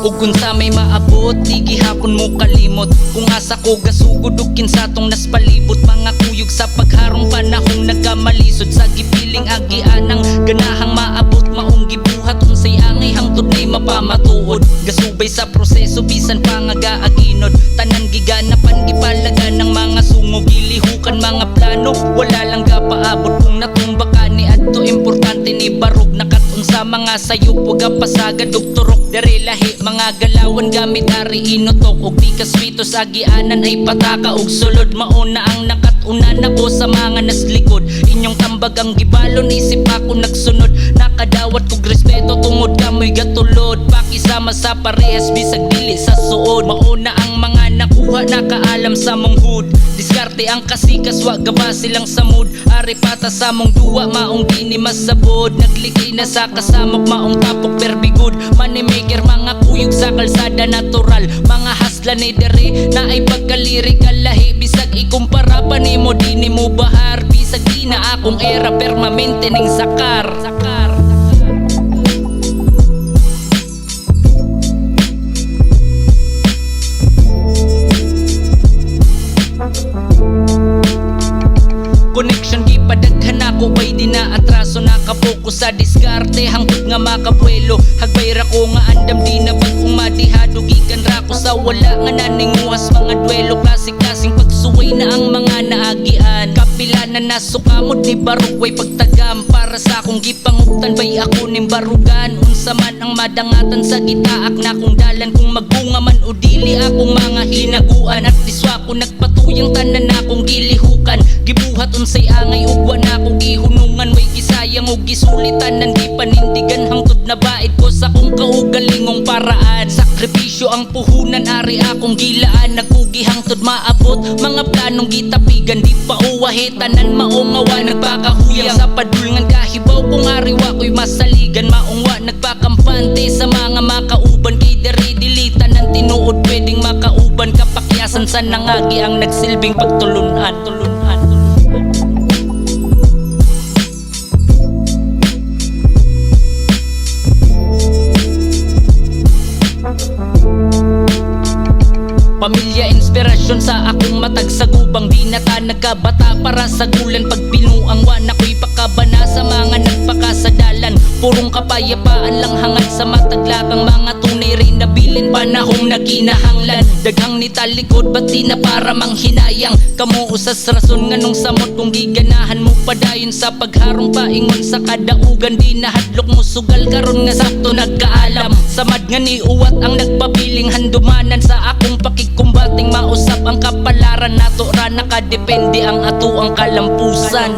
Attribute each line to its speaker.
Speaker 1: Ug unsa may maabot, di gihapon mo kalimot. Kung asa ko gasugod ug kinsa tong naspalibot. Mga kuyog sa pagharong panahong nagkamalisod. Sa gipiling agianang ganahang maabot. Maong gibuhat unsay angay hangtod nay mapamatuod. Gasubay sa proseso bisan pa nga gaaginod. Tanan giganapan gipalagan ng mga sungo. Gilihukan mga plano, wala lang gapaabot. Kung natumba ka ni adto importante ni barog. Nakatun sa mga sayop ug pasagad ug turok. Dere lahi mga galawan gamit ari inutok. Og di kaswitos agianan ay pataka og sulod. Mauna ang nakatuna nako sa mga naslikod. Inyong tambag ang gibalon isip ako nagsunod. Nakadawat kog respeto tungod kamoy gatulod. Pakisama sa parehas bisag dili sa suod. Mauna ang mga nakuha nakaalam sa mong hood. Diskarte ang kasikas wa gaba silang samud. Ari pata sa mong duwa maong dini masabod. Nagligay na sa kasamok maong tapok perbigod. Moneymaker mga kuyog sa kalsada natural. Mga hasla ni dere na ay pagkalirikal lahi. Bisag ikumpara pa nimo di nimo bahar. Bisag di na akong era permanente ning sakar. Connection gipadaghan ako bay di na atraso. Nakapokus sa diskarte hangtod nga makabuelo. Hagbay ra ko nga andam di na bagong madihado. Gikan ra ko sa wala nga naninguhas mga duelo. Klasik-klasing pagsuway na ang mga naagian. Kapila na nasukamod ni barog way pagtagam. Para sa akong gipanguptan bay ako ning barugan. Unsa man ang madangatan sa gitaak na kong dalan. Kung magbunga man o dili akong mga hinaguan. At diswa ko nagpatuyang tanan akong gilihukan. Gibuhat unsay angay ug wa na ko gihunungan. Way gisayang ug gisulitan nan di panindigan. Hangtod na baid ko sa kung kaugalingong paraan. Sakripisyo ang puhunan ari akong gilaan. Nagkugi hangtod maabot mga planong gitapigan. Di pa uwahe tanan maungawa. Nagpakahuyang sa padulngan kahibaw kung ari wa ko'y masaligan. Maungwa nagpakampante sa mga makauban. Kay dere dilitan ng tinuod pwedeng makauban. Kapakyasan sa nangagi ang nagsilbing pagtulunan. Pamilya inspirasyon sa akong matag sa gubang. Di na ta nagkabata para sa gulan. Pag pinuang wa na ko'y pakabana sa mga nagpakasadalan. Purong kapayapaan lang hangad sa mataglakang mga tunay rin nabilin. Panahong naginahanglan. Daghang ni talikod ba't di na para manghinayang. Kamu usas rason nga nung samot kung giganahan mo padayon sa pagharong paingon sa kadaugan. Di na hadlok mo sugal karon nga sakto nagkaalam. Samad nga ni uwat ang nagpabiling handumanan sa akong kumbating mausap ang kapalaran nato ra nakadepende ang ato ang kalampusan.